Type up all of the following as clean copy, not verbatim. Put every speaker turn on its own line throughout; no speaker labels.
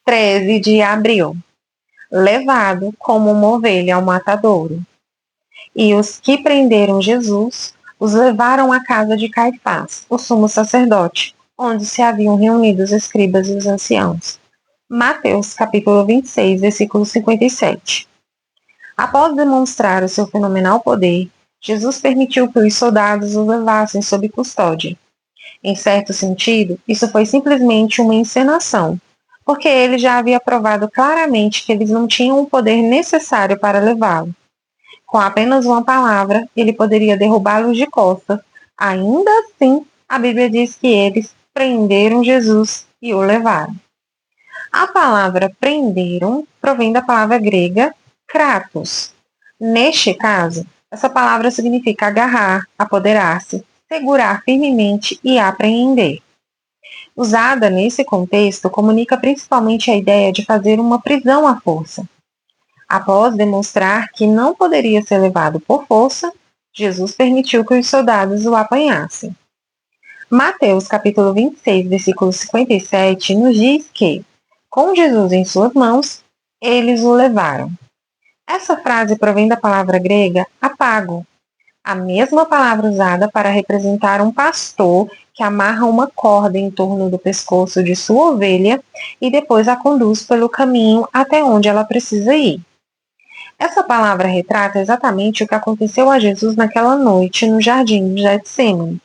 13 de abril, levado como uma ovelha ao matadouro. E os que prenderam Jesus os levaram à casa de Caifás, o sumo sacerdote, onde se haviam reunido os escribas e os anciãos. Mateus, capítulo 26, versículo 57. Após demonstrar o seu fenomenal poder, Jesus permitiu que os soldados o levassem sob custódia. Em certo sentido, isso foi simplesmente uma encenação, porque ele já havia provado claramente que eles não tinham o poder necessário para levá-lo. Com apenas uma palavra, ele poderia derrubá-los de costas. Ainda assim, a Bíblia diz que eles prenderam Jesus e o levaram. A palavra prenderam provém da palavra grega kratos. Neste caso, essa palavra significa agarrar, apoderar-se, segurar firmemente e apreender. Usada nesse contexto, comunica principalmente a ideia de fazer uma prisão à força. Após demonstrar que não poderia ser levado por força, Jesus permitiu que os soldados o apanhassem. Mateus capítulo 26, versículo 57, nos diz que, com Jesus em suas mãos, eles o levaram. Essa frase provém da palavra grega apago, a mesma palavra usada para representar um pastor que amarra uma corda em torno do pescoço de sua ovelha e depois a conduz pelo caminho até onde ela precisa ir. Essa palavra retrata exatamente o que aconteceu a Jesus naquela noite no jardim de Getsêmani.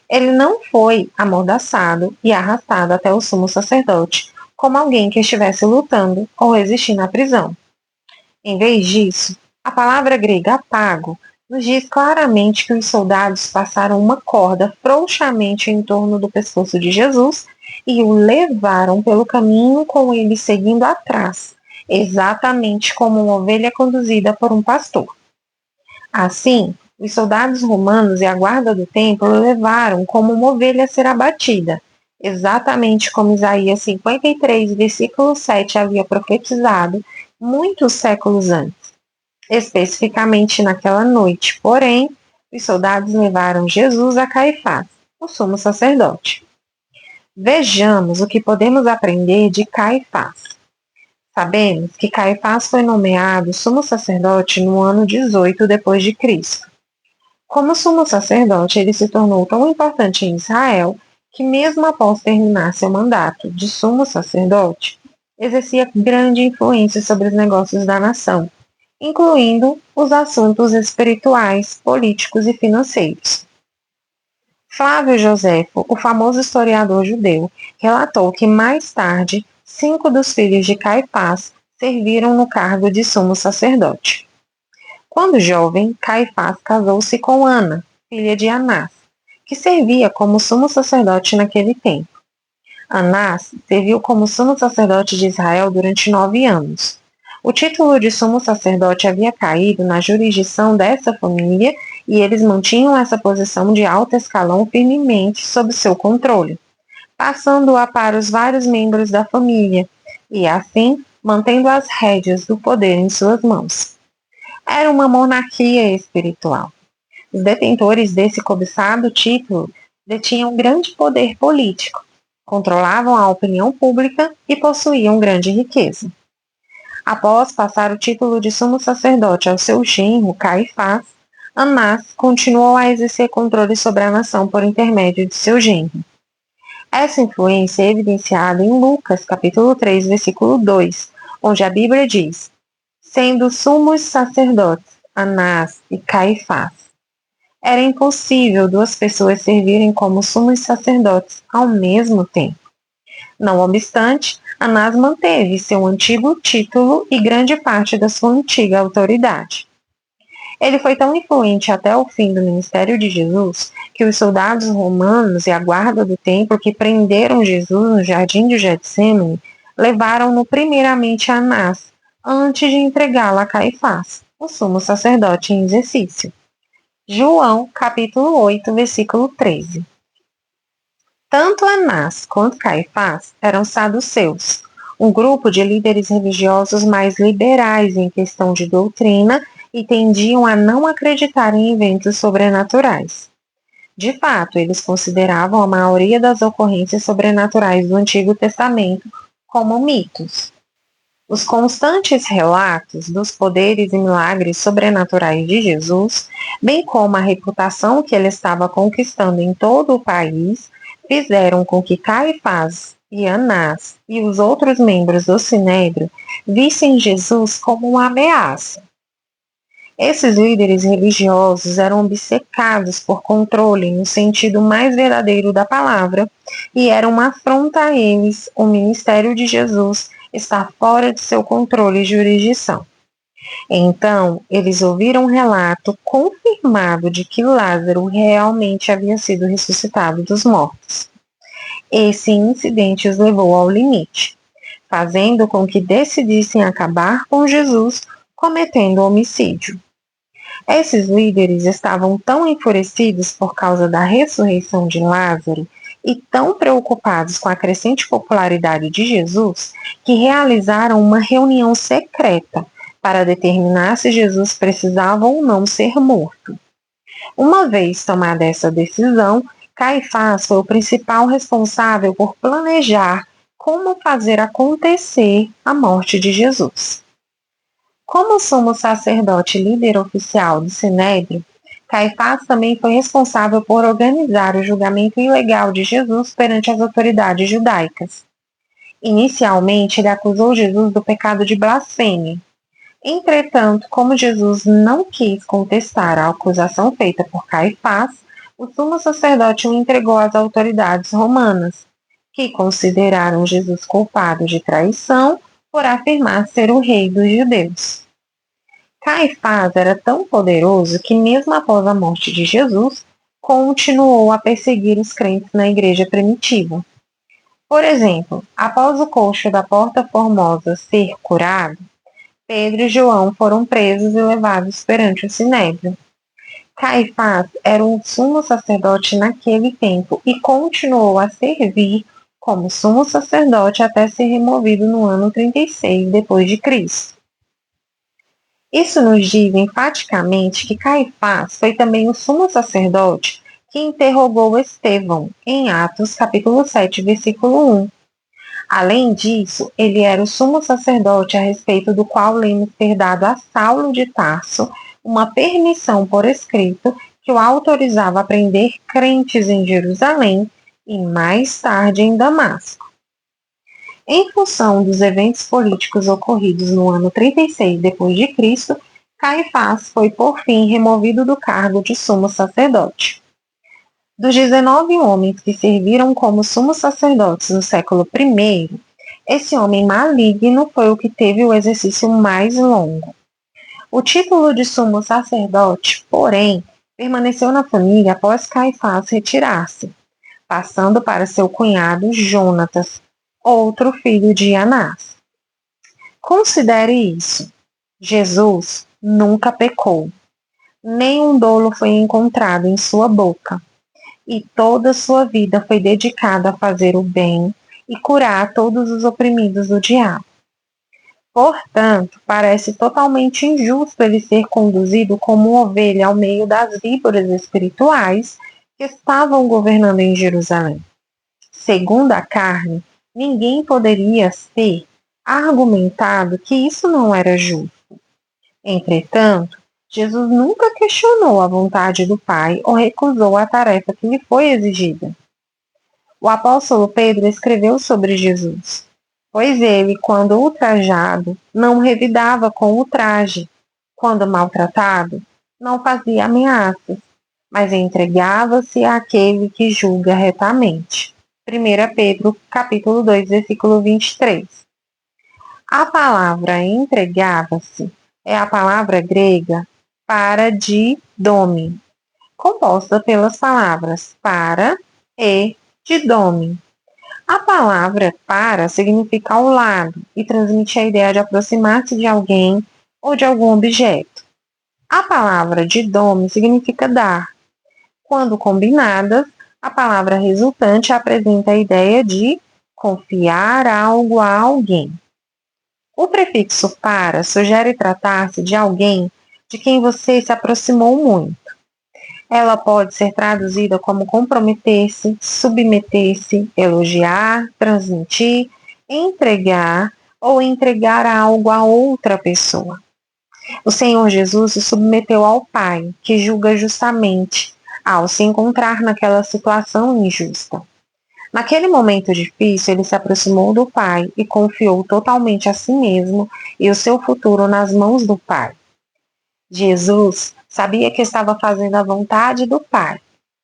Ele não foi amordaçado e arrastado até o sumo sacerdote, como alguém que estivesse lutando ou resistindo à prisão. Em vez disso, a palavra grega apago nos diz claramente que os soldados passaram uma corda frouxamente em torno do pescoço de Jesus e o levaram pelo caminho com ele seguindo atrás, exatamente como uma ovelha conduzida por um pastor. Assim, os soldados romanos e a guarda do templo o levaram como uma ovelha a ser abatida, exatamente como Isaías 53, versículo 7 havia profetizado muitos séculos antes. Especificamente naquela noite, porém, os soldados levaram Jesus a Caifás, o sumo sacerdote. Vejamos o que podemos aprender de Caifás. Sabemos que Caifás foi nomeado sumo sacerdote no ano 18 depois de Cristo. Como sumo sacerdote, ele se tornou tão importante em Israel que, mesmo após terminar seu mandato de sumo sacerdote, exercia grande influência sobre os negócios da nação, incluindo os assuntos espirituais, políticos e financeiros. Flávio Joséfo, o famoso historiador judeu, relatou que mais tarde 5 dos filhos de Caifás serviram no cargo de sumo sacerdote. Quando jovem, Caifás casou-se com Ana, filha de Anás, que servia como sumo sacerdote naquele tempo. Anás serviu como sumo sacerdote de Israel durante 9 anos. O título de sumo sacerdote havia caído na jurisdição dessa família e eles mantinham essa posição de alto escalão firmemente sob seu controle, passando-a para os vários membros da família e, assim, mantendo as rédeas do poder em suas mãos. Era uma monarquia espiritual. Os detentores desse cobiçado título detinham grande poder político, controlavam a opinião pública e possuíam grande riqueza. Após passar o título de sumo sacerdote ao seu genro, Caifás, Anás continuou a exercer controle sobre a nação por intermédio de seu genro. Essa influência é evidenciada em Lucas, capítulo 3, versículo 2, onde a Bíblia diz: sendo sumos sacerdotes Anás e Caifás. Era impossível 2 pessoas servirem como sumos sacerdotes ao mesmo tempo. Não obstante, Anás manteve seu antigo título e grande parte da sua antiga autoridade. Ele foi tão influente até o fim do ministério de Jesus que os soldados romanos e a guarda do templo que prenderam Jesus no jardim de Getsêmani levaram-no primeiramente a Anás, antes de entregá-lo a Caifás, o sumo sacerdote em exercício. João, capítulo 8, versículo 13. Tanto Anás quanto Caifás eram saduceus, um grupo de líderes religiosos mais liberais em questão de doutrina e tendiam a não acreditar em eventos sobrenaturais. De fato, eles consideravam a maioria das ocorrências sobrenaturais do Antigo Testamento como mitos. Os constantes relatos dos poderes e milagres sobrenaturais de Jesus, bem como a reputação que ele estava conquistando em todo o país, fizeram com que Caifás e Anás e os outros membros do Sinédrio vissem Jesus como uma ameaça. Esses líderes religiosos eram obcecados por controle no sentido mais verdadeiro da palavra e era uma afronta a eles o ministério de Jesus está fora de seu controle e jurisdição. Então, eles ouviram um relato confirmado de que Lázaro realmente havia sido ressuscitado dos mortos. Esse incidente os levou ao limite, fazendo com que decidissem acabar com Jesus, cometendo homicídio. Esses líderes estavam tão enfurecidos por causa da ressurreição de Lázaro e tão preocupados com a crescente popularidade de Jesus que realizaram uma reunião secreta para determinar se Jesus precisava ou não ser morto. Uma vez tomada essa decisão, Caifás foi o principal responsável por planejar como fazer acontecer a morte de Jesus. Como sumo sacerdote e líder oficial do Sinédrio, Caifás também foi responsável por organizar o julgamento ilegal de Jesus perante as autoridades judaicas. Inicialmente, ele acusou Jesus do pecado de blasfêmia. Entretanto, como Jesus não quis contestar a acusação feita por Caifás, o sumo sacerdote o entregou às autoridades romanas, que consideraram Jesus culpado de traição por afirmar ser o rei dos judeus. Caifás era tão poderoso que, mesmo após a morte de Jesus, continuou a perseguir os crentes na igreja primitiva. Por exemplo, após o coxo da Porta Formosa ser curado, Pedro e João foram presos e levados perante o Sinédrio. Caifás era um sumo sacerdote naquele tempo e continuou a servir como sumo sacerdote até ser removido no ano 36 depois de Cristo. Isso nos diz enfaticamente que Caifás foi também o sumo sacerdote que interrogou Estevão, em Atos capítulo 7, versículo 1. Além disso, ele era o sumo sacerdote a respeito do qual lemos ter dado a Saulo de Tarso uma permissão por escrito que o autorizava a prender crentes em Jerusalém e mais tarde em Damasco. Em função dos eventos políticos ocorridos no ano 36 depois de Cristo, Caifás foi por fim removido do cargo de sumo sacerdote. Dos 19 homens que serviram como sumos sacerdotes no século I, esse homem maligno foi o que teve o exercício mais longo. O título de sumo sacerdote, porém, permaneceu na família após Caifás retirar-se, passando para seu cunhado Jonatas, outro filho de Anás. Considere isso. Jesus nunca pecou. Nenhum dolo foi encontrado em sua boca. E toda sua vida foi dedicada a fazer o bem e curar todos os oprimidos do diabo. Portanto, parece totalmente injusto ele ser conduzido como ovelha ao meio das víboras espirituais que estavam governando em Jerusalém. Segundo a carne, ninguém poderia ter argumentado que isso não era justo. Entretanto, Jesus nunca questionou a vontade do Pai ou recusou a tarefa que lhe foi exigida. O apóstolo Pedro escreveu sobre Jesus, pois ele, quando ultrajado, não revidava com ultraje, quando maltratado, não fazia ameaças, mas entregava-se àquele que julga retamente. 1 Pedro, capítulo 2, versículo 23. A palavra entregava-se é a palavra grega paradidomi, composta pelas palavras para e didomi. A palavra para significa ao lado e transmite a ideia de aproximar-se de alguém ou de algum objeto. A palavra didomi significa dar. Quando combinadas, a palavra resultante apresenta a ideia de confiar algo a alguém. O prefixo para sugere tratar-se de alguém de quem você se aproximou muito. Ela pode ser traduzida como comprometer-se, submeter-se, elogiar, transmitir, entregar ou entregar algo a outra pessoa. O Senhor Jesus se submeteu ao Pai, que julga justamente, ao se encontrar naquela situação injusta. Naquele momento difícil, ele se aproximou do Pai e confiou totalmente a si mesmo e o seu futuro nas mãos do Pai. Jesus sabia que estava fazendo a vontade do Pai.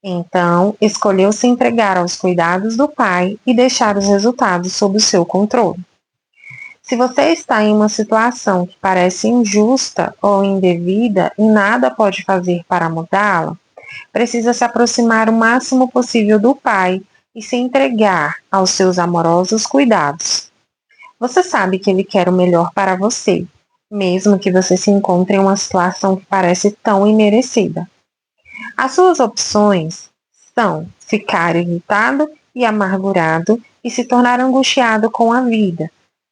Então, escolheu se entregar aos cuidados do Pai e deixar os resultados sob o seu controle. Se você está em uma situação que parece injusta ou indevida e nada pode fazer para mudá-la, precisa se aproximar o máximo possível do Pai e se entregar aos seus amorosos cuidados. Você sabe que Ele quer o melhor para você, mesmo que você se encontre em uma situação que parece tão imerecida. As suas opções são ficar irritado e amargurado e se tornar angustiado com a vida,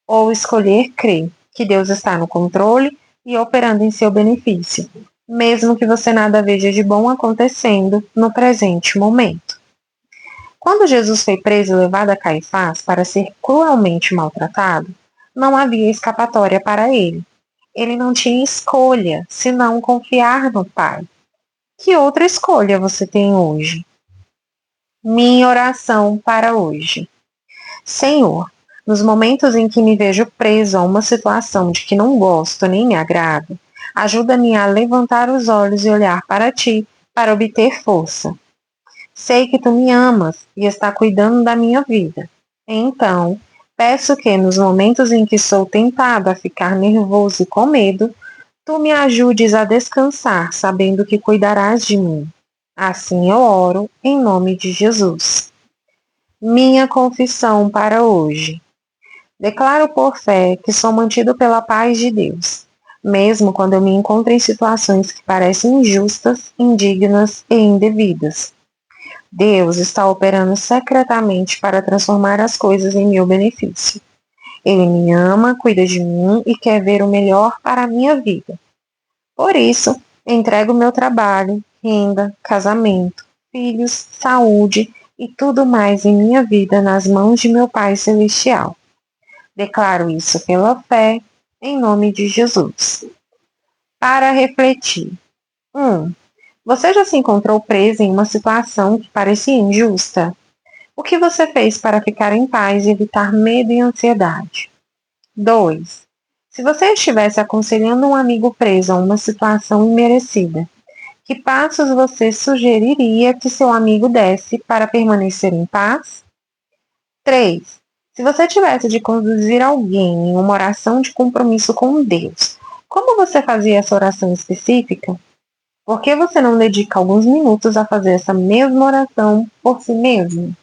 ou escolher crer que Deus está no controle e operando em seu benefício, mesmo que você nada veja de bom acontecendo no presente momento. Quando Jesus foi preso e levado a Caifás para ser cruelmente maltratado, não havia escapatória para ele. Ele não tinha escolha senão confiar no Pai. Que outra escolha você tem hoje? Minha oração para hoje. Senhor, nos momentos em que me vejo preso a uma situação de que não gosto nem me agrada, ajuda-me a levantar os olhos e olhar para Ti para obter força. Sei que Tu me amas e está cuidando da minha vida. Então, peço que nos momentos em que sou tentado a ficar nervoso e com medo, Tu me ajudes a descansar, sabendo que cuidarás de mim. Assim eu oro, em nome de Jesus. Minha confissão para hoje. Declaro por fé que sou mantido pela paz de Deus, mesmo quando eu me encontro em situações que parecem injustas, indignas e indevidas. Deus está operando secretamente para transformar as coisas em meu benefício. Ele me ama, cuida de mim e quer ver o melhor para a minha vida. Por isso, entrego meu trabalho, renda, casamento, filhos, saúde e tudo mais em minha vida nas mãos de meu Pai Celestial. Declaro isso pela fé, em nome de Jesus. Para refletir. 1. Você já se encontrou preso em uma situação que parecia injusta? O que você fez para ficar em paz e evitar medo e ansiedade? 2. Se você estivesse aconselhando um amigo preso a uma situação imerecida, que passos você sugeriria que seu amigo desse para permanecer em paz? 3. Se você tivesse de conduzir alguém em uma oração de compromisso com Deus, como você fazia essa oração específica? Por que você não dedica alguns minutos a fazer essa mesma oração por si mesmo?